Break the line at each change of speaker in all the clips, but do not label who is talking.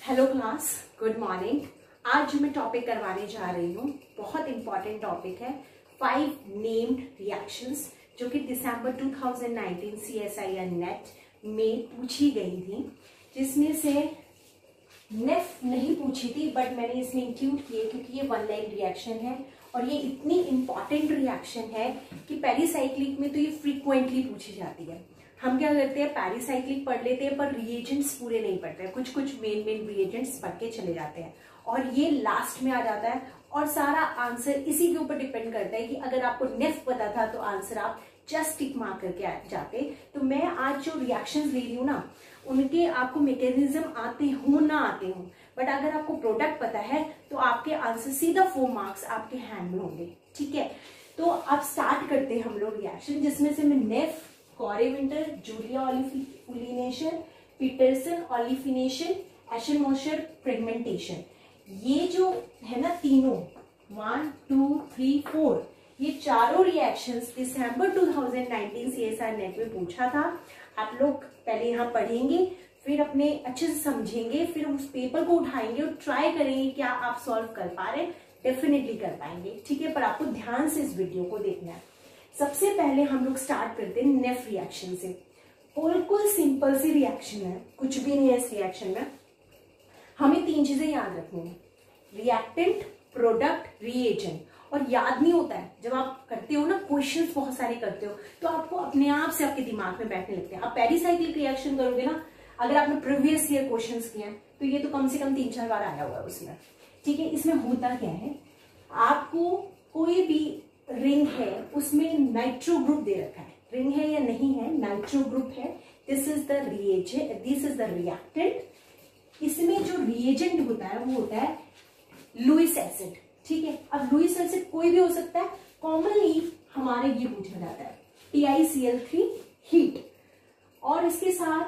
Hello class, good morning. आज जो मैं टॉपिक करवाने जा रही हूँ बहुत इंपॉर्टेंट टॉपिक है 5 नेम्ड रिएक्शंस, जो कि दिसंबर 2019 CSIR नेट में पूछी गई थी, जिसमें से नेफ नहीं पूछी थी बट मैंने इसमें इंक्लूड किए क्योंकि ये 1 लाइन रिएक्शन है और ये इतनी इंपॉर्टेंट रिएक्शन है कि पेरिसाइक्लिक में तो ये फ्रीक्वेंटली पूछी जाती है। हम क्या करते हैं, पेरिसाइक्लिक पढ़ लेते हैं पर रिएजेंट्स पूरे नहीं पढ़ते हैं, कुछ कुछ मेन रिएजेंट्स पढ़ के चले जाते हैं और ये लास्ट में आ जाता है और सारा आंसर इसी के ऊपर डिपेंड करता है कि अगर आपको नेफ पता था तो आंसर आप जस्ट टिक मार्क करके आ जाते। तो मैं आज जो रिएक्शंस ले रही हूँ ना, उनके आपको मैकेनिज्म आते हो ना आते हो, बट अगर आपको प्रोडक्ट पता है तो आपके आंसर सीधा 4 मार्क्स आपके हैंड में होंगे। ठीक है, तो अब स्टार्ट करते हैं हम लोग रिएक्शन, जिसमें से मैं नेफ, कॉरेविंटर, जूलिया ओलिफिनेशन, पीटरसन ओलिफिनेशन, एशनमोशर फ्रेगमेंटेशन, ये जो है ना तीनों 1 2 3 4 ये चारों रिएक्शंस दिसंबर 2019 CSIR नेट में पूछा था। आप लोग पहले यहाँ पढ़ेंगे, फिर अपने अच्छे से समझेंगे, फिर उस पेपर को उठाएंगे और ट्राई करेंगे क्या आप सॉल्व कर पा रहे हैं। डेफिनेटली कर पाएंगे, ठीक है, पर आपको ध्यान से इस वीडियो को देखना है। सबसे पहले हम लोग स्टार्ट करते हैं नेफ रिएक्शन से। बिल्कुल सिंपल सी रिएक्शन है, कुछ भी नहीं है इस रिएक्शन में। हमें 3 चीजें याद रखनी है, रिएक्टेंट, प्रोडक्ट, रिएजेंट। और याद नहीं होता है, जब आप करते हो ना, क्वेश्चंस बहुत सारे करते हो तो आपको अपने आप से आपके दिमाग में बैठने लगते हैं। आप पेरिसाइक्लिक रिएक्शन करोगे ना, अगर आपने प्रीवियस ईयर क्वेश्चंस किए हैं तो ये तो कम से कम 3-4 बार आया हुआ है उसमें। ठीक है, इसमें होता क्या है, आपको कोई भी रिंग है उसमें नाइट्रो ग्रुप दे रखा है, रिंग है या नहीं है, नाइट्रो ग्रुप है, this is the reagent, this is the reactant. इसमें जो रिएजेंट होता है वो होता है लुईस एसिड। ठीक है, अब लुईस एसिड कोई भी हो सकता है, कॉमनली हमारे ये पूछा जाता है TiCl3 हीट, और इसके साथ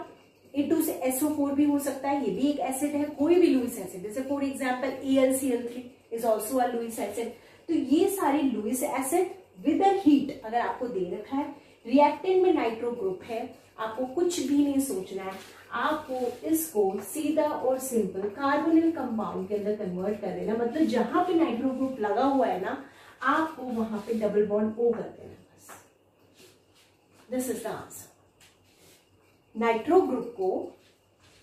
A2 से SO4 भी हो सकता है, ये भी एक एसिड है, कोई भी लुईस एसिड, जैसे for example AlCl3 is also a Lewis acid. तो ये सारे Lewis acid with a heat अगर आपको दे रखा है, रिएक्टेंट में नाइट्रो ग्रुप है, आपको कुछ भी नहीं सोचना है, आपको इसको सीधा और सिंपल कार्बोनिल कंपाउंड के अंदर कन्वर्ट कर देना। मतलब जहां पे नाइट्रो ग्रुप लगा हुआ है ना, आपको वहां पे डबल बॉन्ड O कर देना, बस। This is the answer. Nitro group को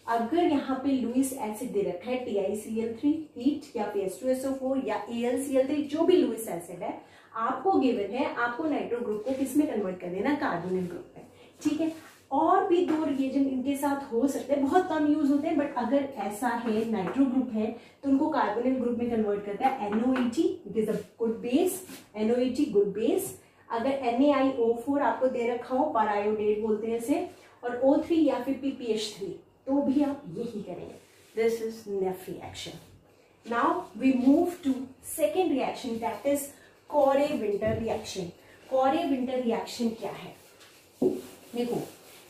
अगर यहाँ पे लुईस एसिड दे रखा है TiCl3 हीट या फिर H2SO4 या AlCl3, जो भी लुईस एसिड है आपको गिवन है, आपको नाइट्रो ग्रुप को किसमें कन्वर्ट कर देना, कार्बोनिल ग्रुप में। ठीक है, और भी 2 रिएजेंट इनके साथ हो सकते हैं, बहुत कम यूज होते हैं, बट अगर ऐसा है नाइट्रो ग्रुप है तो उनको कार्बोनिल ग्रुप में कन्वर्ट करता है NOAT, it is a good base, NOAT good base. अगर NaIO4 आपको दे रखा हो, पैरायोडेट बोलते हैं इसे, और O3 या फिर PPH3, तो भी आप यही करेंगे। This is Nef reaction. Now we move to second reaction, that is Corey Winter reaction. Corey Winter reaction क्या है, देखो,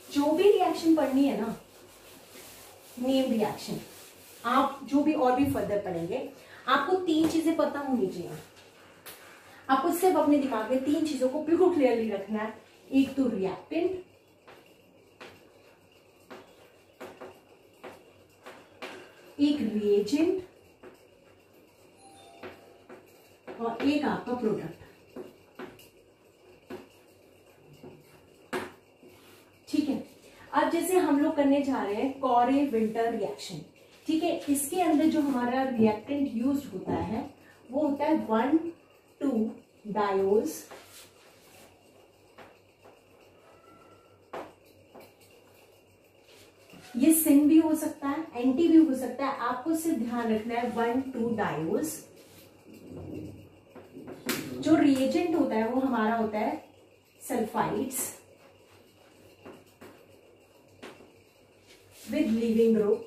जो भी रिएक्शन पढ़नी है ना, नेम रिएक्शन, आप जो भी और भी फर्दर पढ़ेंगे, आपको 3 चीजें पता होनी चाहिए। आपको सिर्फ अपने दिमाग में 3 चीजों को बिल्कुल क्लियरली रखना है। एक तो रिएक्टेंट, एक रिएजेंट और एक आपका प्रोडक्ट। ठीक है, अब जैसे हम लोग करने जा रहे हैं कॉरे-विंटर रिएक्शन। ठीक है, इसके अंदर जो हमारा रिएक्टेंट यूज होता है वो होता है 1,2 डायोल्स, ये सिन भी हो सकता है, एंटी भी हो सकता है, आपको सिर्फ ध्यान रखना है 1,2 डायोल्स। जो रिएजेंट होता है वो हमारा होता है sulphides with leaving group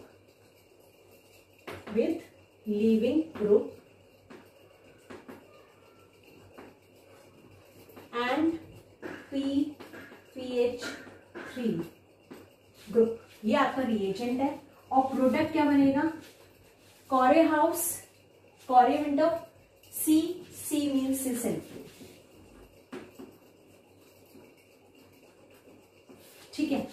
and PPH3 group, ये आपका रिएजेंट है। और प्रोडक्ट क्या बनेगा, कॉरे हाउस, कॉरे-विंटर, C मीन्स सिल्फर। ठीक है,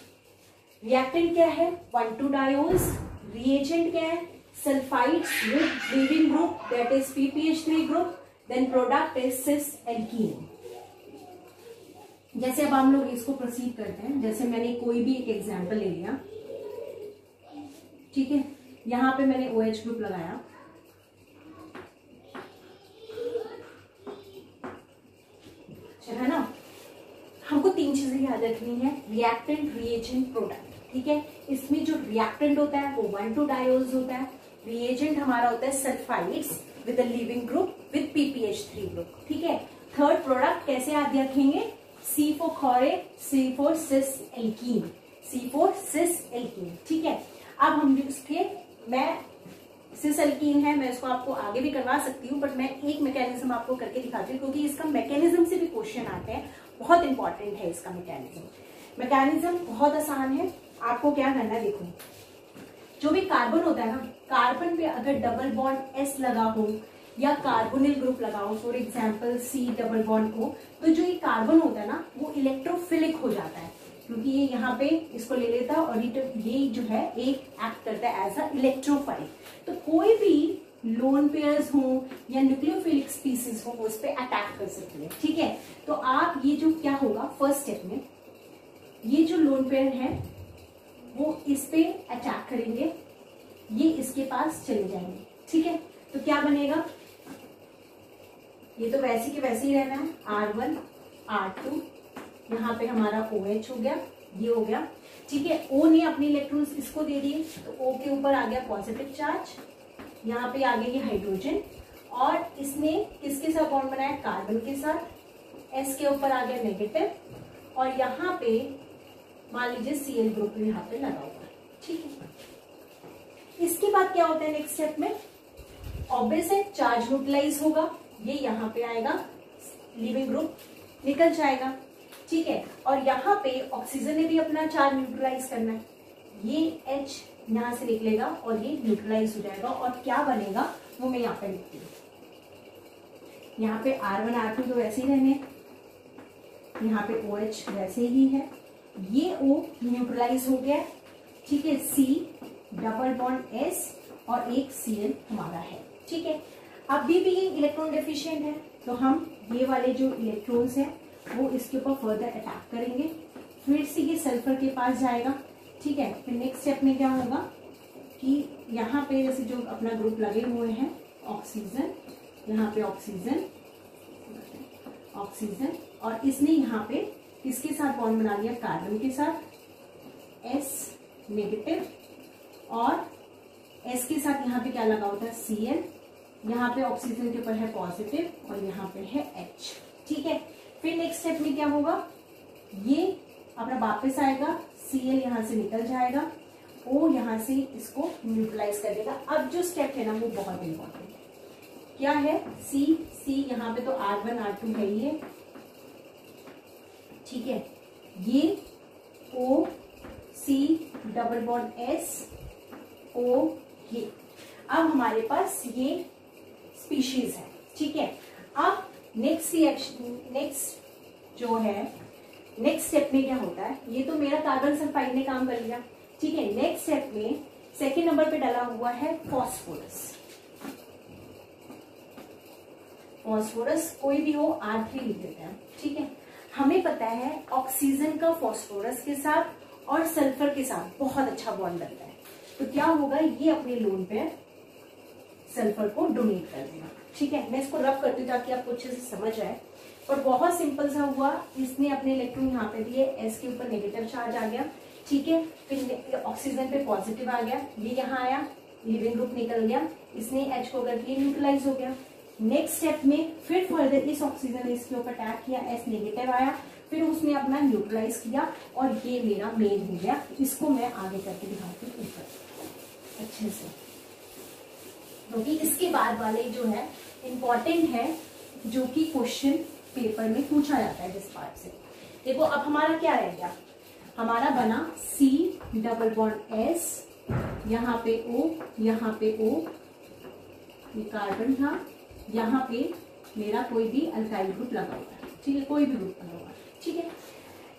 रिएक्टेंट क्या है 1,2 डायोल्स, रिएजेंट क्या है sulfides with leaving group, that is PPH3 group, then product is cis alkene. जैसे अब हम लोग इसको प्रोसीड करते हैं, जैसे मैंने कोई भी एक एग्जाम्पल ले लिया, ठीक है, यहां पे मैंने OH ग्रुप लगाया, है ना। हमको 3 चीजें याद रखनी है, रिएक्टेंट, रिएजेंट, प्रोडक्ट, ठीक है। इसमें जो रिएक्टेंट होता है वो 1,2-डायोल्स होता है, रिएजेंट हमारा होता है sulphides with a leaving group with PPH3 group, ठीक है। थर्ड प्रोडक्ट कैसे याद रखेंगे, C4 chlorate, C4 cis alkene, C4 cis alkene, ठीक है। अब हम इसके, मैं सिस एल्कीन है, मैं इसको आपको आगे भी करवा सकती हूँ, बट मैं एक मैकेनिज्म आपको करके दिखाती हूँ, क्योंकि इसका मैकेनिज्म से भी क्वेश्चन आते हैं, बहुत इंपॉर्टेंट है इसका मैकेनिज्म बहुत आसान है। आपको क्या करना है, देखो, जो भी कार्बन होता है ना, कार्बन पे अगर डबल बॉन्ड S लगा हो या कार्बोनिल ग्रुप लगा हो, for example C double bond O, तो जो ये कार्बन होता है ना वो इलेक्ट्रोफिलिक हो जाता है, क्योंकि ये यहाँ पे इसको ले लेता है और ये जो है एक एक्ट करता है एज अ इलेक्ट्रोफाइल। तो कोई भी लोन पेयर्स हो या न्यूक्लियोफिलिक स्पीसीज हो वो इस पे अटैक कर सकती है, ठीक है। तो आप ये जो क्या होगा, फर्स्ट स्टेप में ये जो लोन पेयर है वो इस पे अटैक करेंगे, ये इसके पास चले जाएंगे, ठीक है। तो क्या बनेगा, ये तो वैसे के वैसे ही रहना है, R1 R2, यहाँ पे हमारा OH हो गया, ये हो गया, ठीक है। O ने अपने इलेक्ट्रॉन्स इसको दे दिए, तो O के ऊपर आ गया पॉजिटिव चार्ज, यहाँ पे आ गया ये हाइड्रोजन, और इसने किसके साथ बॉन्ड बनाया, कार्बन के साथ, S के ऊपर आ गया नेगेटिव, और यहाँ पे मान लीजिए Cl ग्रुप यहाँ पे लगा हुआ है, ठीक है। इसके बाद क्या होता है नेक्स्ट स्टेप में, ऑब्वियस है चार्ज न्यूट्रलाइज होगा, ये यहाँ पे आएगा, लीविंग ग्रुप निकल जाएगा, ठीक है। और यहाँ पे ऑक्सीजन ने भी अपना चार्ज न्यूट्रलाइज करना है, ये H यहां से निकलेगा और ये न्यूट्रलाइज हो जाएगा, और क्या बनेगा वो मैं यहाँ पे लिखती हूँ। यहाँ पे R1 R2 तो वैसे ही रहने, यहाँ पे OH वैसे ही है, ये O न्यूट्रलाइज हो गया, ठीक है। C डबल बॉन्ड S और एक Cl हमारा है, ठीक है। अभी भी ये इलेक्ट्रॉन डेफिशिएंट है, तो हम ये वाले जो इलेक्ट्रॉन्स हैं वो इसके ऊपर फर्दर अटैक करेंगे, फिर से ये सल्फर के पास जाएगा, ठीक है। फिर नेक्स्ट स्टेप में क्या होगा कि यहाँ पे जैसे जो अपना ग्रुप लगे हुए हैं, ऑक्सीजन, यहाँ पे ऑक्सीजन, ऑक्सीजन, और इसने यहाँ पे किसके साथ बॉन्ड बना लिया, कार्बन के साथ, S नेगेटिव, और S के साथ यहाँ पे क्या लगा होता है, Cl, यहाँ पे ऑक्सीजन के ऊपर है पॉजिटिव, और यहाँ पे है H, ठीक है। फिर नेक्स्ट स्टेप में क्या होगा, ये अपना वापस आएगा, Cl यहाँ से निकल जाएगा, O यहाँ से इसको न्यूट्रलाइज कर देगा। अब जो स्टेप है ना वो बहुत इंपॉर्टेंट है, क्या है, C यहाँ पे तो R1 R2 है ये, ठीक है, ये O C double bond S O, ये अब हमारे पास ये स्पीशीज है, ठीक है। अब नेक्स्ट रिएक्शन, नेक्स्ट जो है नेक्स्ट स्टेप में क्या होता है, ये तो मेरा कार्बन सल्फाइड ने काम कर लिया, ठीक है। नेक्स्ट स्टेप में सेकेंड नंबर पे डाला हुआ है फॉस्फोरस, फॉस्फोरस कोई भी हो, R3 लिख देते हैं, ठीक है। हमें पता है ऑक्सीजन का फॉस्फोरस के साथ और सल्फर के साथ बहुत अच्छा बॉन्ड बनता है, तो क्या होगा, ये अपने लोन पे सल्फर को डोनेट कर देगा, ठीक है। मैं इसको रब करती हूँ ताकि आपको अच्छे से समझ आए, और बहुत सिंपल सा हुआ, इसने अपने इलेक्ट्रॉन यहाँ पे दिए, S के ऊपर नेगेटिव चार्ज आ गया, ठीक है। फिर ऑक्सीजन पे पॉजिटिव आ गया, ये यहाँ आया, लिविंग ग्रुप निकल गया, इसने H को कर दिया, न्यूट्रलाइज हो गया। नेक्स्ट स्टेप में फिर फर्दर इस ऑक्सीजन ने इसके ऊपर अटैक किया, S नेगेटिव आया, फिर उसने अपना न्यूट्रलाइज किया, और ये मेरा मेन हो गया। इसको मैं आगे करके दिखाती हूँ ऊपर अच्छे से, क्योंकि इसके बाद वाले जो है इंपॉर्टेंट है, जो कि क्वेश्चन पेपर में पूछा जाता है इस पार्ट से। देखो अब हमारा क्या रह गया, हमारा बना C डबल बॉन्ड S, यहाँ पे O, यहाँ पे O, ये कार्बन था, यहाँ पे मेरा कोई भी अल्काइल ग्रुप लगा हुआ है, ठीक है, कोई भी ग्रुप लगा हुआ है, ठीक है।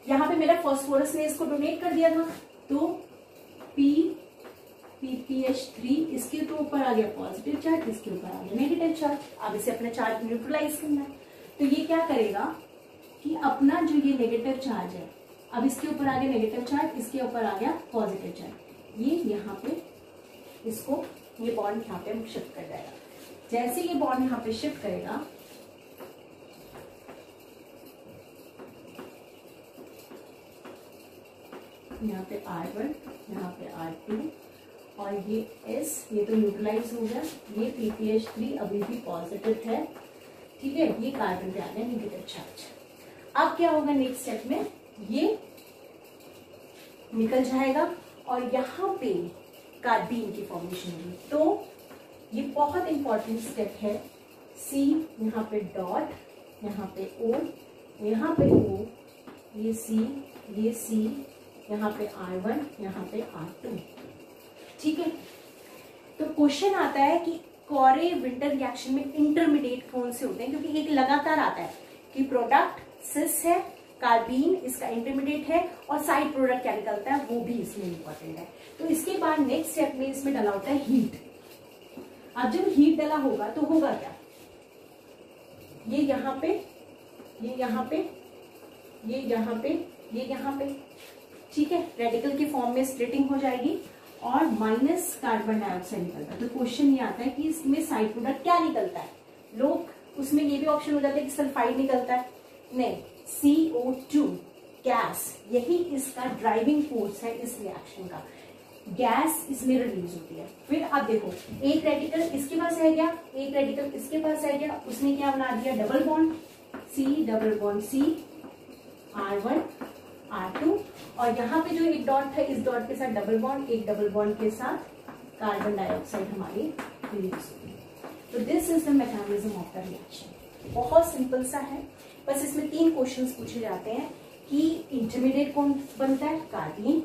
यहाँ पे मेरा फॉस्फोरस ने इसको डोनेट कर दिया था, तो P PPH3 इसके तो ऊपर आ गया पॉजिटिव चार्ज, इसके ऊपर आ गया नेगेटिव चार्ज। अब इसे अपना चार्ज न्यूट्रलाइज करना है, तो ये क्या करेगा कि अपना जो ये नेगेटिव चार्ज है, अब इसके ऊपर आ गया नेगेटिव चार्ज, इसके ऊपर आ गया पॉजिटिव चार्ज, ये यहाँ पे इसको ये बॉन्ड यहाँ पे शिफ्ट कर जाएगा। जैसे ये बॉन्ड यहाँ पे शिफ्ट करेगा, यहाँ पे R1, यहाँ पे R2 और ये S, ये तो न्यूट्रलाइज हो गया। ये PPH3 अभी भी पॉजिटिव है, ठीक है, ये कार्बन पे आ गया नेगेटिव चार्ज। अब क्या होगा नेक्स्ट स्टेप में, ये निकल जाएगा और यहाँ पे कार्बीन की फॉर्मेशन होगी। तो ये बहुत इंपॉर्टेंट स्टेप है। C यहाँ पे डॉट, यहाँ पे O, यहाँ पे O, ये C, यहाँ पे R1, यहाँ पे R2, ठीक है। तो क्वेश्चन आता है कि कोरे विंटर रिएक्शन में इंटरमीडिएट कौन से होते हैं, क्योंकि एक लगातार आता है कि प्रोडक्ट सिस है, कार्बीन इसका इंटरमीडिएट है, और साइड प्रोडक्ट क्या निकलता है वो भी इसमें इंपॉर्टेंट है। तो इसके बाद नेक्स्ट स्टेप में इसमें डला होता है हीट। अब जब हीट डला होगा तो होगा क्या, ये यहाँ पे, ये यहाँ पे, ये यहाँ पे, ये यहाँ पे, ठीक है, रेडिकल के फॉर्म में स्प्लिटिंग हो जाएगी और माइनस कार्बन डाइऑक्साइड निकलता है। तो क्वेश्चन ये आता है कि इसमें साइड प्रोडक्ट क्या निकलता है। लोग उसमें ये भी ऑप्शन हो जाता है कि सल्फाइड निकलता है, नहीं, CO2 गैस, यही इसका ड्राइविंग फोर्स है इस रिएक्शन का, गैस इसमें रिलीज होती है। फिर अब देखो, एक रेडिकल इसके पास है गया, एक रेडिकल इसके पास है गया, उसने क्या बना दिया, double bond, C R1 R2, और यहाँ पे जो एक डॉट है, इस डॉट के साथ डबल बॉन्ड, एक डबल बॉन्ड के साथ कार्बन डाइऑक्साइड हमारी रिलीज होती है। तो this is the mechanism of the reaction. बहुत सिंपल सा है, बस इसमें 3 क्वेश्चंस पूछे जाते हैं कि इंटरमीडिएट कौन बनता है, कार्बीन,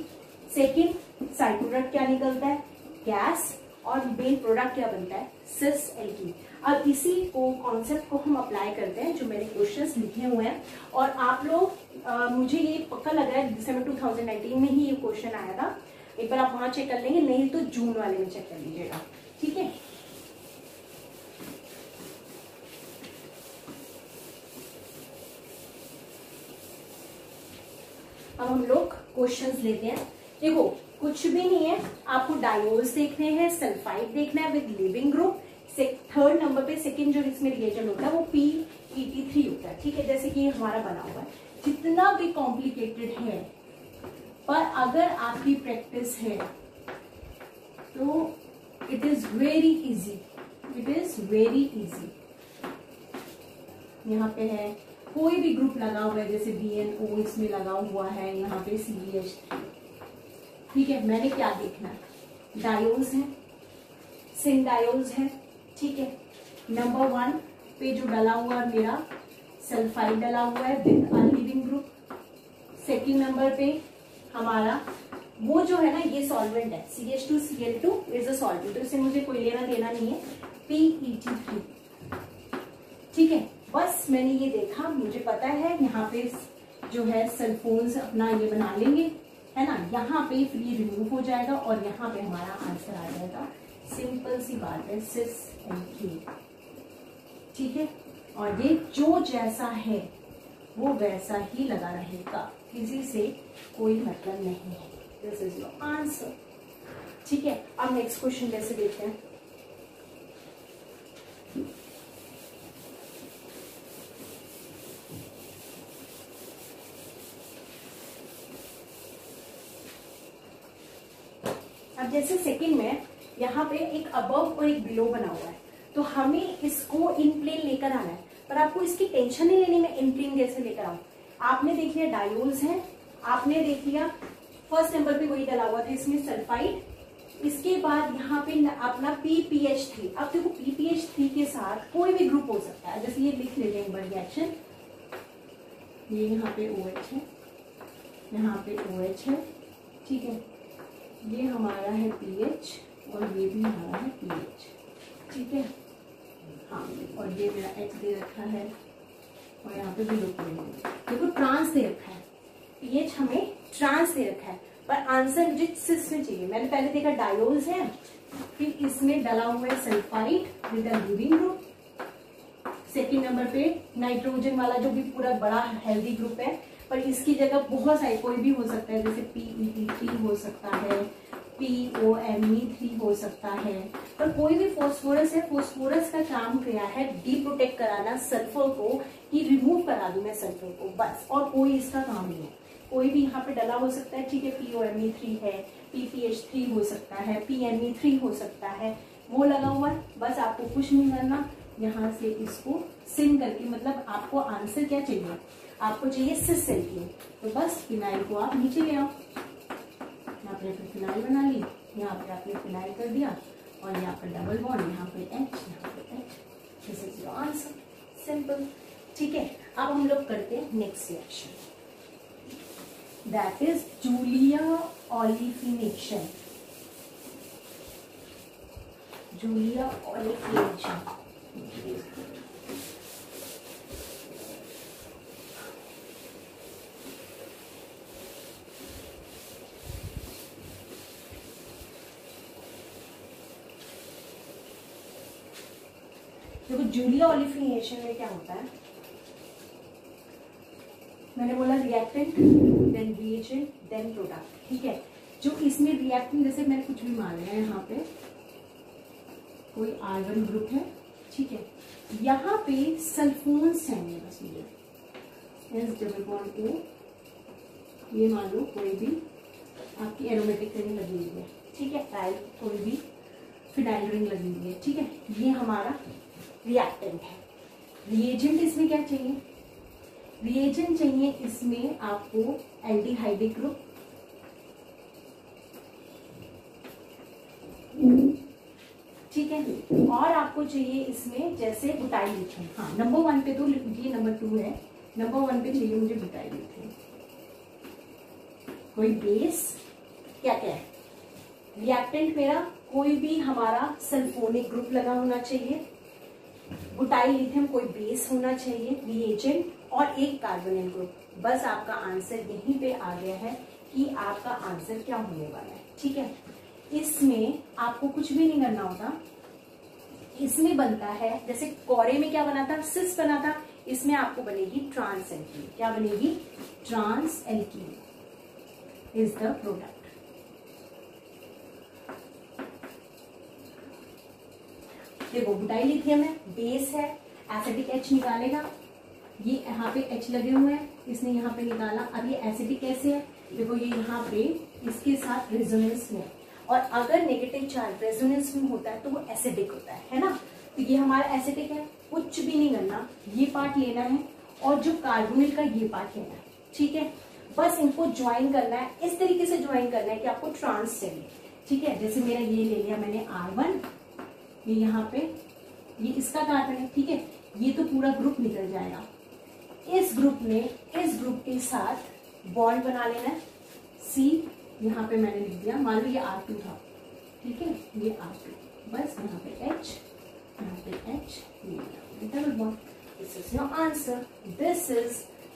सेकेंड साइड प्रोडक्ट क्या निकलता है, गैस, और मेन प्रोडक्ट क्या बनता है, सिस एल्कीन। अब इसी को कॉन्सेप्ट को हम अप्लाई करते हैं जो मैंने क्वेश्चंस लिखे हुए हैं, और आप लोग मुझे ये पक्का लग रहा है दिसंबर 2019 में ही ये क्वेश्चन आया था। एक बार आप वहां चेक कर लेंगे, नहीं तो जून वाले में चेक कर लीजिएगा, ठीक है। अब हम लोग क्वेश्चंस लेते हैं। देखो कुछ भी नहीं है, आपको डायोल्स देखने हैं, सल्फाइड देखना है with leaving group. Third number पे सेकंड जो इसमें रिएजेंट होता है वो PET3 होता है, ठीक है, जैसे कि हमारा बना हुआ है। जितना भी कॉम्प्लिकेटेड है, पर अगर आपकी प्रैक्टिस है तो it is very easy, it is very easy. यहाँ पे है कोई भी ग्रुप लगा हुआ है, जैसे BNO इसमें लगा हुआ है, यहाँ पे CH3, ठीक है। मैंने क्या देखना है, डायोल्स है, सिंक डायोल्स है, ठीक है। नंबर 1 पे जो डला हुआ है मेरा सल्फाइड डला हुआ है with a leaving group. Second number पे हमारा वो जो है ना, ये सॉल्वेंट है, CH2Cl2 इज अ सॉल्वेंट, तो इससे मुझे कोई लेना देना नहीं है, PET3, ठीक है। बस मैंने ये देखा, मुझे पता है यहाँ पे जो है सल्फोन्स अपना ये बना लेंगे, है ना, यहाँ पे फिर ये रिमूव हो जाएगा और यहाँ पे हमारा आंसर आ जाएगा। सिंपल सी बात है, सिस एल्कीन, ठीक है। और ये जो जैसा है वो वैसा ही लगा रहेगा, किसी से कोई मतलब नहीं है। दिस इज योर आंसर, ठीक है। अब नेक्स्ट क्वेश्चन कैसे देखते हैं। अब जैसे सेकंड में यहाँ पे एक अबव और एक बिलो बना हुआ है, तो हमें इसको इन प्लेन लेकर आना है, पर आपको इसकी टेंशन नहीं लेनी मैं इन प्लेन कैसे लेकर आऊं। आपने देख लिया डायोल्स हैं, आपने देख लिया फर्स्ट नंबर पे वही डला हुआ था इसमें सल्फाइड, इसके बाद यहाँ पे अपना PPH3। अब देखो PPH3 के साथ कोई भी ग्रुप हो सकता है, जैसे ये लिख लेते हैं एक बार रिएक्शन, ये यहाँ पे OH है, यहाँ पे OH है, ठीक है, ये हमारा है PH और ये भी हमारा है PH, ठीक है, हाँ, और ये मेरा H दे रखा है और यहाँ पे भी लोग देखो ट्रांस दे रखा है, PH हमें ट्रांस दे रखा है, पर आंसर मुझे सिस में चाहिए। मैंने पहले देखा डायोल्स है, फिर इसमें डला हुआ है sulphide with the leaving group. Second number पे नाइट्रोजन वाला जो भी पूरा बड़ा हेल्दी ग्रुप है, पर इसकी जगह बहुत सारे कोई भी हो सकता है, जैसे PEP3 हो सकता है, POMe3 हो सकता है, पर कोई भी फॉस्फोरस है। फॉस्फोरस का काम क्या है, डीप्रोटेक्ट कराना सल्फर को, कि रिमूव करा दूं मैं सल्फर को, बस, और कोई इसका काम नहीं है। कोई भी यहाँ पे डला हो सकता है, ठीक है, POMe3 है, PPH3 हो सकता है, PMe3 हो सकता है, वो लगा हुआ है। बस आपको कुछ नहीं करना, यहाँ से इसको सिन करके, मतलब आपको आंसर क्या चाहिए, आपको चाहिए सिस एल्कीन, तो बस फिनाइल को आप नीचे ले आओ। यहाँ पे फिर फिनाइल बना ली, यहाँ पे आपने फिनाइल कर दिया, और यहाँ पे डबल बॉन्ड, यहाँ पे H, यहाँ पे H। This is your answer, simple. ठीक है, अब हम लोग करते हैं next reaction, that is Julia olefination. Julia olefination, देखो जूलिया ओलिफिनेशन में क्या होता है, मैंने बोला reactant, then reagent, then product. ठीक है, जो इसमें रिएक्टेंट, जैसे मैंने कुछ भी मान लिया, यहाँ पे कोई R1 ग्रुप है, ठीक है, यहाँ पे सल्फोन्स हैं मेरे पास, S डबल बॉन्ड O, ये मान लो कोई भी आपकी एरोमेटिक रिंग लगी हुई है, ठीक है, टाइल कोई भी फिनाइल रिंग लगी हुई है, ठीक है, ये हमारा रिएक्टेंट है। रिएजेंट इसमें क्या चाहिए, रिएजेंट चाहिए इसमें आपको एल्डिहाइडिक ग्रुप, ठीक है, और आपको चाहिए इसमें जैसे बुटाइल लिथियम। हाँ, नंबर 1 पे तो लिख लीजिए, नंबर 2 है, नंबर 1 पे चाहिए मुझे बुटाइल लिथियम। कोई बेस, क्या क्या है रिएक्टेंट मेरा, कोई भी हमारा सल्फोनिक ग्रुप लगा होना चाहिए, बुटाइल लिथियम कोई बेस होना चाहिए, रिएजेंट, और एक कार्बोनिल ग्रुप। बस आपका आंसर यहीं पे आ गया है कि आपका आंसर क्या होने वाला है। ठीक है, इसमें आपको कुछ भी नहीं करना होता, इसमें बनता है जैसे कोरे में क्या बना था, सिस बना था, इसमें आपको बनेगी ट्रांस एल्कीन। क्या बनेगी, trans alkene is the product. देखो बुटाइल लिथियम है, बेस है, एसिडिक H निकालेगा, ये यहाँ पे H लगे हुए हैं, इसने यहाँ पे निकाला। अब ये एसिडिक कैसे है, देखो ये यहाँ पे इसके साथ रेजोनेंस में, और अगर नेगेटिव चार्ज रेजोनेंस में होता है तो वो एसिडिक होता है ना। तो ये हमारा एसिडिक है, कुछ भी नहीं करना, ये पार्ट लेना है और जो कार्बोनिल का ये पार्ट लेना है। ठीक है, बस इनको ज्वाइन करना है, इस तरीके से ज्वाइन करना है कि आपको ट्रांस चाहिए। ठीक है, जैसे मेरा ये ले लिया मैंने R1, ये यहाँ पे ये इसका कार्बन है। ठीक है, ये तो पूरा ग्रुप निकल जाएगा, इस ग्रुप ने इस ग्रुप के साथ बॉन्ड बना लेना है, C यहाँ पे मैंने लिख दिया, मान लो ये R2 था। ठीक है, ये R2, बस यहाँ पे H, यहाँ पे H, double bond. This is your answer.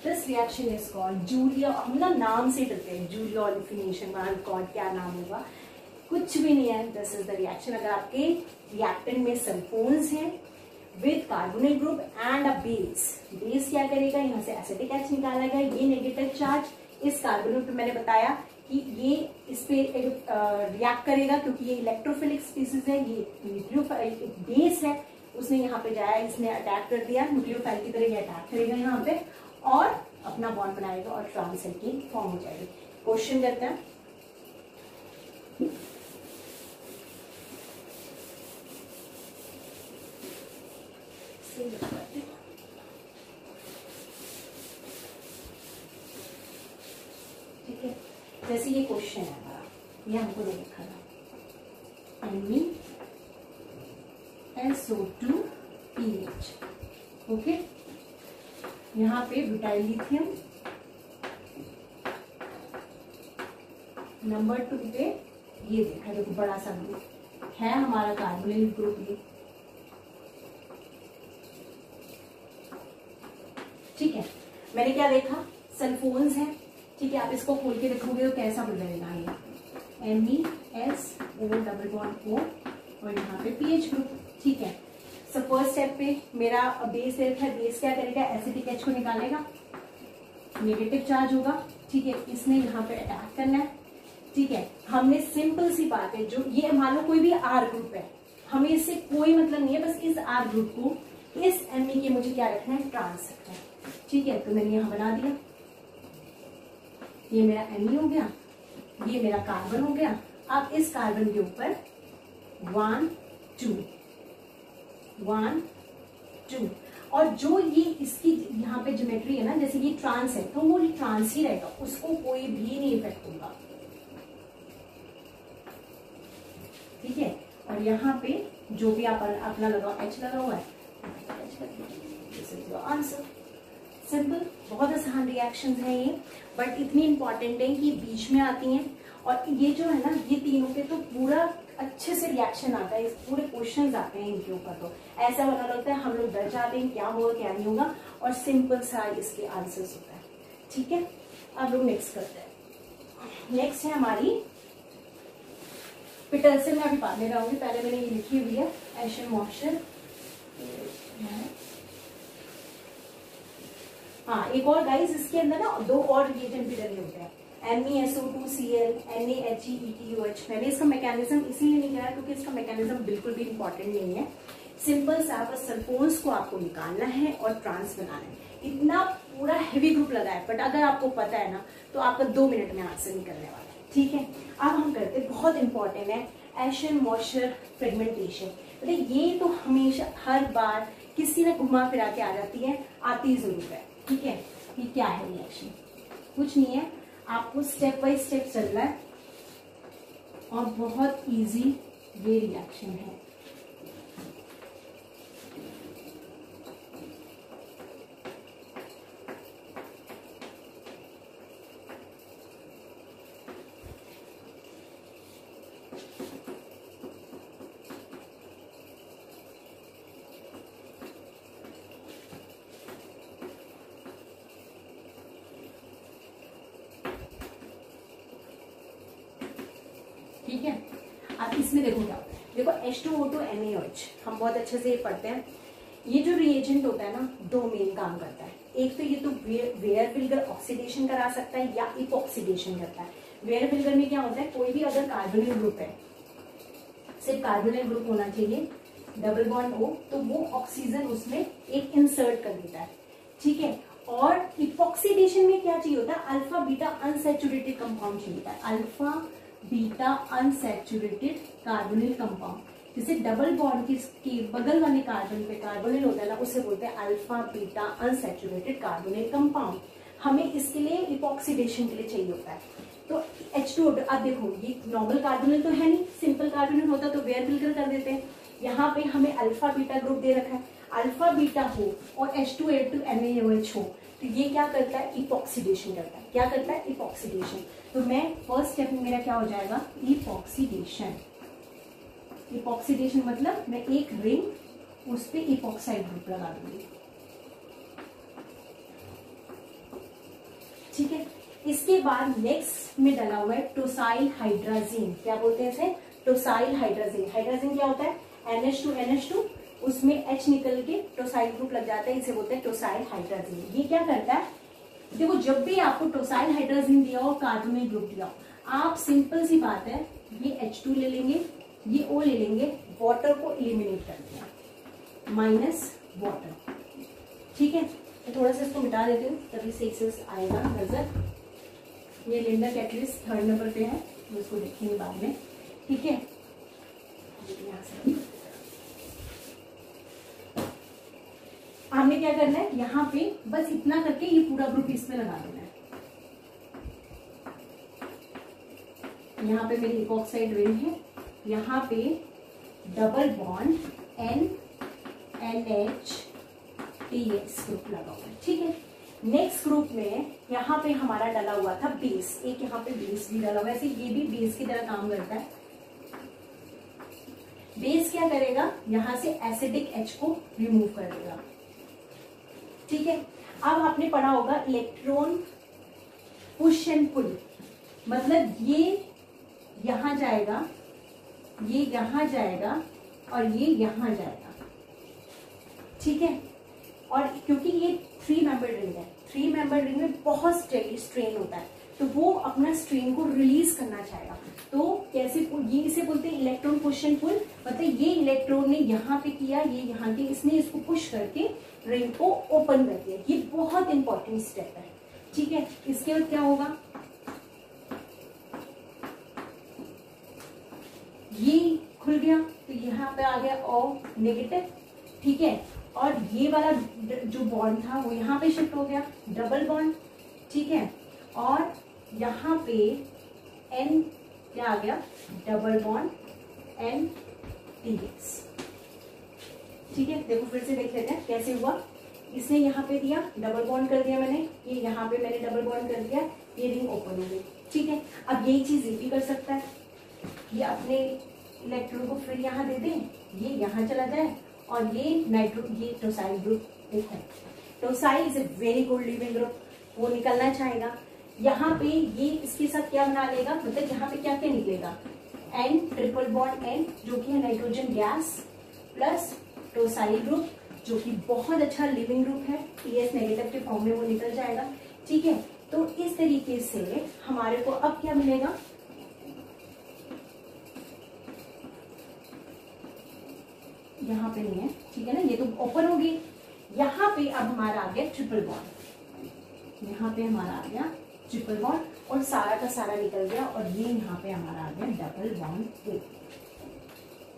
This reaction is called Julia, हम ना नाम से डरते हैं, जूलिया ओलिफिनेशन, कौन क्या नाम होगा, कुछ भी नहीं है। This is the reaction. अगर आपके रिएक्टेंट में सल्फोन्स हैं with carbonyl group and a base, base क्या करेगा, यहाँ से एसिडिक H निकालेगा, ये नेगेटिव चार्ज इस कार्बोनिल पे मैंने बताया कि ये इस पे रिएक्ट करेगा क्योंकि ये इलेक्ट्रोफिलिक स्पीसीज है, ये न्यूक्लियोफाइल बेस है, उसने यहाँ पे जाया, इसने अटैक कर दिया, न्यूक्लियोफाइल की तरह ये अटैक करेगा यहाँ पे और अपना बॉन्ड बनाएगा और ट्रांस एल्कीन फॉर्म हो जाएगी। क्वेश्चन करते हैं, ठीक है, जैसे ये क्वेश्चन है हमारा, ये हमको नहीं लिखा था, MeSO2PH। ओके, यहाँ पे ब्यूटाइल लिथियम, नंबर 2 पे ये देखा, देखो बड़ा सा ग्रुप है हमारा कार्बोनिल ग्रुप ये। ठीक है, मैंने क्या देखा, सल्फोन्स हैं, ठीक है, आप इसको खोल के देखोगे तो कैसा बदलेगा ये MEsO डबल बॉन्ड O और यहाँ पे पीएच ग्रुप। ठीक है, सो फर्स्ट स्टेप पे मेरा बेस है, बेस क्या करेगा, एसिडिक H को निकालेगा, नेगेटिव चार्ज होगा। ठीक है, इसने यहाँ पे अटैक करना है। ठीक है, हमने सिंपल सी बात है, जो ये मान लो कोई भी R ग्रुप है, हमें इससे कोई मतलब नहीं है, बस इस R ग्रुप को इस Me के मुझे क्या रखना है, ट्रांस रखना है। ठीक है, तो मैंने यहाँ बना दिया, ये मेरा Me हो गया, ये मेरा कार्बन हो गया। अब इस कार्बन के ऊपर 1 2 1 2 और जो ये इसकी यहाँ पे ज्योमेट्री है ना, जैसे ये ट्रांस है तो वो ट्रांस ही रहेगा, उसको कोई भी नहीं इफेक्ट होगा। ठीक है, और यहाँ पे जो भी आप अपना लगाओ, H लगा हुआ है, आंसर सिंपल। बहुत आसान रिएक्शंस हैं ये, बट इतनी इंपॉर्टेंट है कि बीच में आती हैं। और ये जो है ना, ये तीनों पे तो पूरा अच्छे से रिएक्शन आता है, इस पूरे क्वेश्चंस आते हैं इनके ऊपर। तो ऐसा वाला लगता है हम लोग डर जाते हैं क्या होगा क्या नहीं होगा, और सिंपल सा इसके आंसर्स होता है। ठीक है, अब लोग नेक्स्ट करते हैं। नेक्स्ट है हमारी पीटरसन। में अभी बाद में लाऊंगी, पहले मैंने ये लिखी हुई है एशर मॉइस्चर। हाँ, एक और गाइस, इसके अंदर ना 2 और रिएजेंट भी डले होते हैं, MeSO2Cl NaHEETOH। मैंने इसका मैकेनिज्म इसीलिए नहीं कहा क्योंकि इसका मैकेनिज्म बिल्कुल भी इंपॉर्टेंट नहीं है। सिंपल सा बस सल्फोन्स को आपको निकालना है और ट्रांस बनाना है। इतना पूरा हेवी ग्रुप लगा है, बट अगर आपको पता है ना तो आपका 2 मिनट में आंसर निकलने वाला है। ठीक है, अब हम करते हैं, बहुत इंपॉर्टेंट है, एशर मॉइस्चर फ्रेगमेंटेशन। ये तो हमेशा हर बार किसी ने घुमा फिरा के आ जाती है, आती जरूर है। ठीक है, ये क्या है रिएक्शन, कुछ नहीं है, आपको स्टेप बाय स्टेप चलना है और बहुत इजी ये रिएक्शन है। ठीक है, अब इसमें देखो क्या होता है, देखो H2O2 NaOH हम बहुत अच्छे से पढ़ते हैं। ये जो रिएजेंट होता है ना, 2 मेन काम करता है। एक तो ये तो वेयर-विल्गर ऑक्सीडेशन करा सकता है या इपॉक्सीडेशन करता है। वेयर-विल्गर में क्या होता है, कोई भी अगर कार्बोनिल ग्रुप है, सिर्फ कार्बोनिल ग्रुप होना चाहिए, डबल बॉन्ड O, तो वो ऑक्सीजन उसमें एक इंसर्ट कर देता है। ठीक है, और इपॉक्सीडेशन में क्या चाहिए होता है, अल्फा बीटा अनसैचुरेटेड कंपाउंड चाहिए होता है, alpha beta unsaturated carbonyl compound. जैसे डबल बॉन्ड के बगल वाले कार्बन पे कार्बोनिल होता है ना, उसे बोलते हैं alpha beta unsaturated carbonyl compound. हमें इसके लिए इपॉक्सीडेशन के लिए चाहिए होता है। तो H2O2, अब देखो ये नॉर्मल कार्बोनिल तो है नहीं, सिंपल कार्बोनिल होता तो वेयर-विल्गर कर देते हैं। यहाँ पे हमें अल्फा बीटा ग्रुप दे रखा है, अल्फा बीटा हो और H2O2 NaOH हो, तो ये क्या करता है, इपॉक्सीडेशन करता है। क्या करता है, इपॉक्सीडेशन। तो मैं फर्स्ट स्टेप में मेरा क्या हो जाएगा, इपॉक्सीडेशन। इपॉक्सीडेशन मतलब मैं एक रिंग उस पे इपॉक्साइड ग्रुप लगा दूंगी। ठीक है, इसके बाद नेक्स्ट में डला हुआ है टोसाइल हाइड्राजीन। क्या बोलते हैं इसे, टोसाइल हाइड्राजीन। हाइड्राजीन क्या होता है, NH2 उसमें H निकल के टोसाइल ग्रुप लग जाता है, इसे बोलते हैं टोसाइल हाइड्राजीन। ये क्या करता है, देखो जब भी आपको टोसाइल हाइड्राजीन दिया हो, कार्बोनिल ग्रुप दिया हो, आप सिंपल सी बात है, ये H2 ले लेंगे, ये O ले लेंगे, वाटर को एलिमिनेट कर दिया, माइनस वाटर। ठीक है, तो थोड़ा सा इसको मिटा देती हूँ तभी सही से आएगा नजर। ये लिंडर कैटलिस्ट 3rd नंबर पे है, तो इसको देखेंगे बाद में। ठीक है, यहाँ से हमने क्या करना है, यहाँ पे बस इतना करके ये पूरा ग्रुप इसमें लगा देना है। यहाँ पे मेरी इपॉक्साइड रिंग है, यहाँ पे double bond NH TX group लगा हुआ है। ठीक है, नेक्स्ट ग्रुप में यहाँ पे हमारा डला हुआ था बेस, एक यहाँ पे बेस भी डला हुआ है, ऐसे ये भी बेस की तरह काम करता है। बेस क्या करेगा, यहाँ से एसिडिक H को रिमूव कर देगा। ठीक है, अब आपने पढ़ा होगा इलेक्ट्रॉन पुश एंड पुल, मतलब ये यहां जाएगा, ये यहां जाएगा और ये यहां जाएगा, ठीक है। और क्योंकि ये 3 मेंबर रिंग है, 3 मेंबर रिंग में बहुत स्ट्रेन होता है, तो वो अपना स्ट्रेन को रिलीज करना चाहेगा। तो कैसे, ये इसे बोलते हैं इलेक्ट्रॉन पुश एंड पुल, मतलब ये इलेक्ट्रॉन ने यहाँ पे किया, ये यहाँ के, इसने इसको पुश करके रिंग को ओपन कर दिया। ये बहुत इंपॉर्टेंट स्टेप है, ठीक है। इसके बाद क्या होगा, ये खुल गया तो यहाँ पे आ गया O नेगेटिव, ठीक है। और ये वाला जो बॉन्ड था वो यहाँ पे शिफ्ट हो गया, डबल बॉन्ड, ठीक है। और यहाँ पे N क्या आ गया, डबल बॉन्ड NTX, ठीक है। देखो फिर से देख लेते हैं कैसे हुआ। इसने यहाँ पे दिया, डबल बॉन्ड कर दिया मैंने, ये यहाँ पे मैंने डबल बॉन्ड कर दिया, ये रिंग ओपन हो गई, ठीक है। अब यही चीज ये भी कर सकता है, ये अपने इलेक्ट्रॉन को फिर यहाँ दे दें, ये यहाँ चला जाए और ये ये टोसाइल ग्रुप देखो, tosyl is a very good leaving group, वो निकलना चाहेगा। यहाँ पे ये इसके साथ क्या बना लेगा, मतलब यहाँ पे क्या क्या निकलेगा, N ट्रिपल बॉन्ड N जो कि है नाइट्रोजन गैस, प्लस टोसाइल ग्रुप जो कि बहुत अच्छा लिविंग ग्रुप है, PS नेगेटिव के फॉर्म में वो निकल जाएगा, ठीक है। तो इस तरीके से हमारे को अब क्या मिलेगा, यहाँ पे नहीं है, ठीक है ना, ये तो ओपन होगी। यहाँ पे अब हमारा आ गया ट्रिपल बॉन्ड, यहाँ पे हमारा आ गया ट्रिपल बॉन्ड और सारा का सारा निकल गया, और ये यहाँ पे हमारा आ गया डबल बॉन्ड,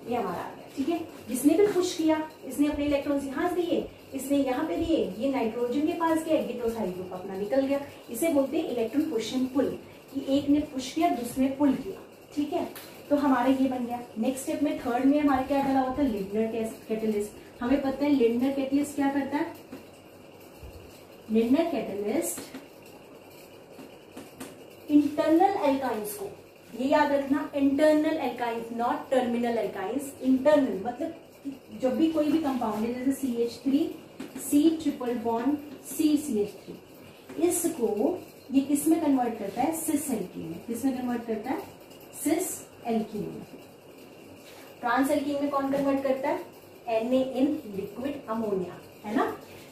ये हमारा आ गया, ठीक है। जिसने भी पुश किया, इसने अपने इलेक्ट्रॉन्स यहाँ से दिए, इसने यहाँ पे दिए, ये नाइट्रोजन के पास गया, ये टोसाइल ग्रुप अपना निकल गया। इसे बोलते हैं इलेक्ट्रॉन पुश एंड पुल, कि एक ने पुश किया, दूसरे पुल किया, ठीक है। तो हमारे ये बन गया। नेक्स्ट स्टेप में थर्ड में हमारे क्या डाला हुआ था, लिंडनर कैटलिस्ट। हमें पता है लिंडनर कैटलिस्ट क्या करता है, लिंडनर कैटलिस्ट इंटरनल एल्काइंस को, ये याद रखना, internal alkynes, not terminal alkynes, internal मतलब जब भी कोई भी कंपाउंड है जैसे CH3, C triple bond CCH3, इसको ये किस में कन्वर्ट करता है, सिस एल्कीन में। किस में कन्वर्ट करता है, सिस एल्कीन में। ट्रांस एल्कीन में कौन कन्वर्ट करता है, Na इन लिक्विड अमोनिया, है ना।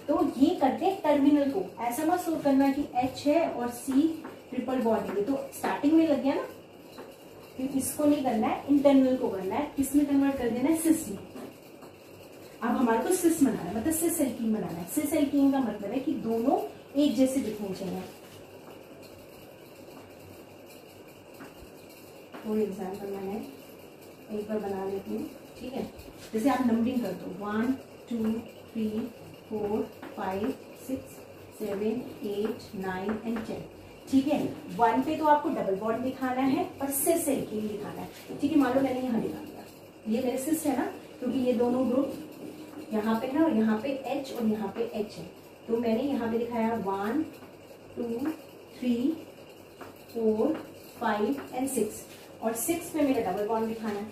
तो ये करते हैं टर्मिनल को, ऐसा मत सोच करना कि H है और C ट्रिपल बॉन्ड है, तो स्टार्टिंग में लग गया ना, तो इसको नहीं करना है, इंटरनल को करना है। किसमें कन्वर्ट कर देना है, सिस में। अब हमारे को सिस बनाना है, मतलब सिस एल्कीन बनाना है। सिस एल्कीन का मतलब है कि दोनों एक जैसे दिखने चाहिए। वो एग्जाम्पल मैंने एक बार बना लेती हूँ, ठीक है। जैसे आप नंबरिंग कर दो, 1 2 3 4 5 6 7 8 9 एंड 10, ठीक है। 1 पे तो आपको डबल बॉन्ड दिखाना है और सिस एल्कीन दिखाना है, ठीक है। मान लो मैंने यहाँ दिखा दिया, ये मेरे सिस है ना, क्योंकि ये दोनों ग्रुप यहाँ पे है और यहाँ पे H और यहाँ पे H है, तो मैंने यहाँ पे दिखाया 1 2 3 4 5 एंड 6, और 6 पे मेरा डबल बॉन्ड दिखाना है,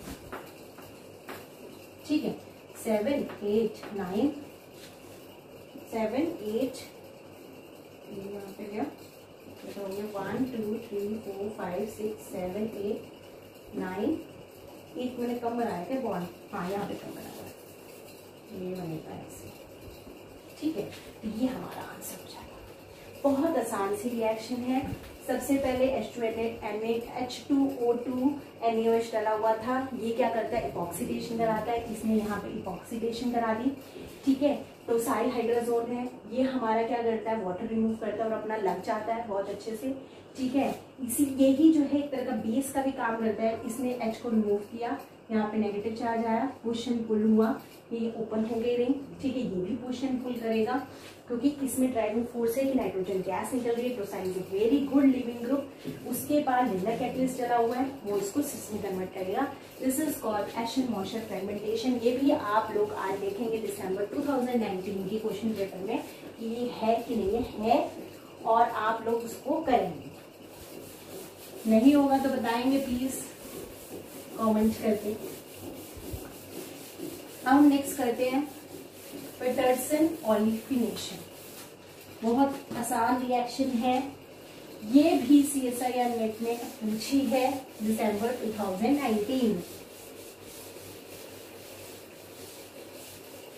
ठीक है। 7 8 9 7 8 यहाँ पे गया, तो 1 2 3 4 5 6 7 8 9, एक मैंने कम बनाया था बॉन्ड, हाँ यहाँ पे कम बनाया, ये बनेगा ऐसे, ठीक है। तो ये हमारा आंसर हो जाएगा। बहुत आसान सी रिएक्शन है। सबसे पहले H2O2 NaOH डाला हुआ था, ये क्या करता है, इपॉक्सीडेशन कराता है, इसने यहाँ पे इपॉक्सीडेशन करा दी, ठीक है। टोसाइल हाइड्रोजोन है, ये हमारा क्या करता है, वाटर रिमूव करता है और अपना लग जाता है बहुत अच्छे से, ठीक है। इसी यही जो है एक तरह का बेस का भी काम करता है। इसने H को रिमूव किया, यहाँ पे नेगेटिव चार्ज आया, पुश एंड पुल हुआ, ये ओपन हो गई रिंग, ठीक है। ये भी पुश एंड पुल करेगा क्योंकि इसमें ड्राइविंग फोर्स है कि नाइट्रोजन गैस निकल रही है। Tosyl is a very good leaving group. उसके बाद लिंडनर कैटलिस्ट चला हुआ है, वो इसको सिस में कन्वर्ट करेगा। This is called Eschenmoser fragmentation. ये भी आप लोग आज देखेंगे दिसंबर 2019 की क्वेश्चन पेपर में कि ये है कि नहीं है, और आप लोग उसको करेंगे। नहीं होगा तो बताएंगे प्लीज कमेंट करके। अब हम नेक्स्ट करते हैं पैटरसन ओलिफिनेशन। बहुत आसान रिएक्शन है, ये भी CSIR नेट में पूछी है दिसंबर 2019 में।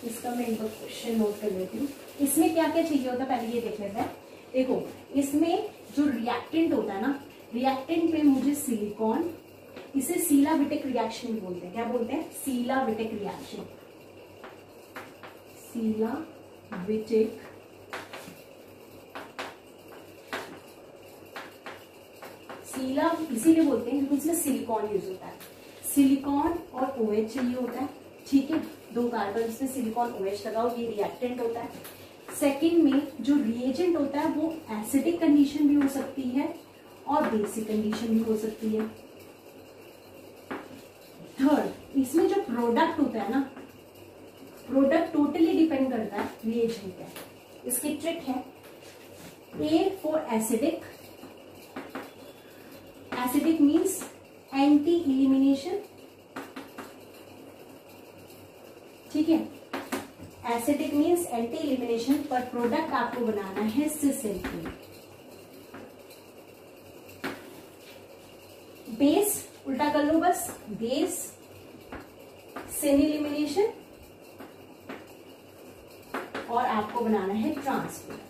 इसका मैं एक बार क्वेश्चन नोट कर लेती हूँ। इसमें क्या क्या चाहिए होता है पहले ये देख लेते हैं। देखो इसमें जो रिएक्टेंट होता है ना, रिएक्टेंट में मुझे सिलिकॉन, इसे सीलाविटिक रिएक्शन भी बोलते हैं। क्या बोलते हैं? सीलाविटिक रिएक्शन। सीलाविटिक सीला इसीलिए बोलते हैं क्योंकि इसमें सिलिकॉन यूज होता है। सिलिकॉन और OH चाहिए होता है, ठीक है। 2 कार्बन इसमें सिलिकॉन OH लगाओ, ये रिएक्टेंट होता है। सेकंड में जो रिएजेंट होता है वो एसिडिक कंडीशन भी हो सकती है और बेसिक कंडीशन भी हो सकती है। थर्ड, इसमें जो प्रोडक्ट होता है ना, प्रोडक्ट टोटली डिपेंड करता है रिएजेंट पे। इसकी ट्रिक है A for acidic. Acidic means anti elimination, ठीक है। एसिडिक मीन्स एंटी इलिमिनेशन, पर प्रोडक्ट आपको बनाना है सिस एल्कीन। बेस उल्टा कर लो बस, बेस सिन इलिमिनेशन, और आपको बनाना है ट्रांस प्रोडक्ट।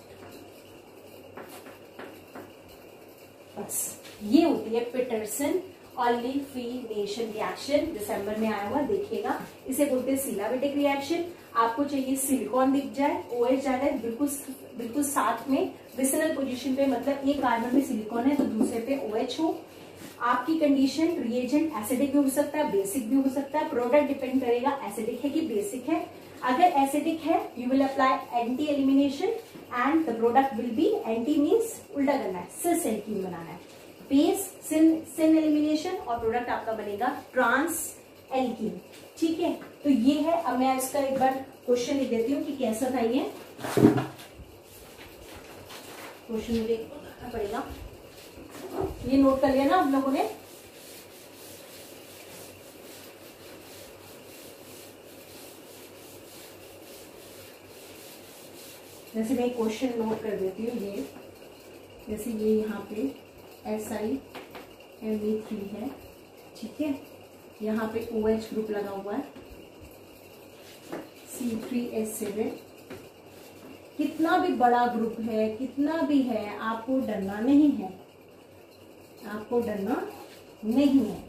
बस ये होती है पीटरसन ऑलिफिनेशन रिएक्शन, दिसंबर में आया हुआ देखिएगा। इसे बोलते हैं सीलाविटिक रिएक्शन। आपको चाहिए सिलिकॉन दिख जाए, OH जा रहा है बिल्कुल साथ में विसिनल पोजीशन पे, मतलब एक कार्बन में सिलिकॉन है तो दूसरे पे OH हो। आपकी कंडीशन रिएजेंट एसिडिक भी हो सकता है, बेसिक भी हो सकता है। प्रोडक्ट डिपेंड करेगा एसिडिक है कि बेसिक है। अगर एसिडिक है you will apply anti elimination and the product will be, anti means उल्टा करना है, सिस एल्कीन बनाना है। बेस सिन एलिमिनेशन और प्रोडक्ट आपका बनेगा ट्रांस एल्कीन, ठीक है। तो ये है। अब मैं इसका एक बार क्वेश्चन लिख देती हूँ कि कैसा था ये क्वेश्चन, मुझे देखना पड़ेगा। ये नोट कर लिया ना आप लोगों ने? जैसे मैं क्वेश्चन नोट कर देती हूँ। ये जैसे ये यहाँ पे SiMe3 है, ठीक है। यहाँ पे OH ग्रुप लगा हुआ है, C3H7। कितना भी बड़ा ग्रुप है, कितना भी है, आपको डरना नहीं है, आपको डरना नहीं है।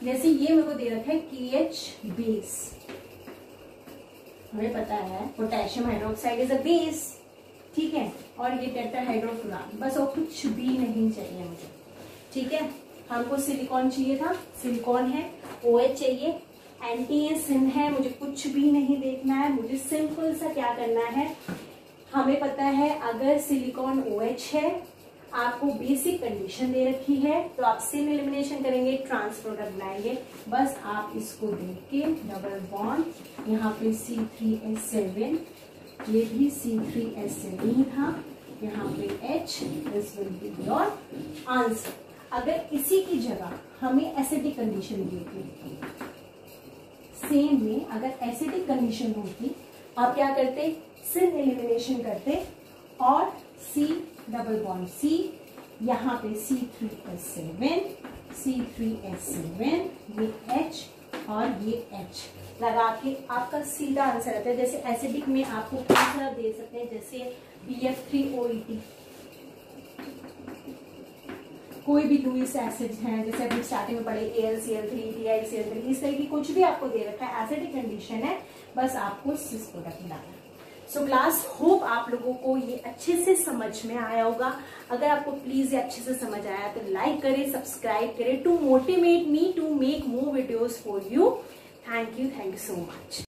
जैसे ये मेरे को दे रखा है KH बेस, हमें पता है potassium hydroxide is a base, ठीक है। और ये टेट्राहाइड्रोफुरान, बस और कुछ भी नहीं चाहिए मुझे, ठीक है। हमको सिलिकॉन चाहिए था, सिलिकॉन है। OH चाहिए, एंटी सिन है, मुझे कुछ भी नहीं देखना है। मुझे सिंपल सा क्या करना है, हमें पता है अगर सिलिकॉन OH है, आपको बेसिक कंडीशन दे रखी है, तो आप सिन एलिमिनेशन करेंगे, ट्रांस प्रोडक्ट बनाएंगे। बस आप इसको देख के डबल बॉन्ड, यहाँ पे C3H7, ये भी C3H7 ही था, यहाँ पे H, this will be your answer. अगर इसी की जगह हमें एसिडिक कंडीशन दी थी, सेम में अगर एसिडिक कंडीशन होती, आप क्या करते? सिन एलिमिनेशन करते और C डबल बॉन्ड C, यहाँ पे C3H7, ये H और ये H लगा के आपका सीधा आंसर आता है। जैसे एसिडिक में आपको कौन सा दे सकते हैं, जैसे BF3OET, कोई भी लुईस एसिड्स हैं, जैसे अभी स्टार्टिंग में पढ़े AlCl3, TiCl3, इस तरह की कुछ भी आपको दे रखा है, एसिडिक कंडीशन है, बस आपको सिस प्रोडक्ट मिलाना है। सो क्लास, होप आप लोगों को ये अच्छे से समझ में आया होगा। अगर आपको प्लीज ये अच्छे से समझ आया तो लाइक करें, सब्सक्राइब करें, to motivate me to make more videos for you. Thank you so much.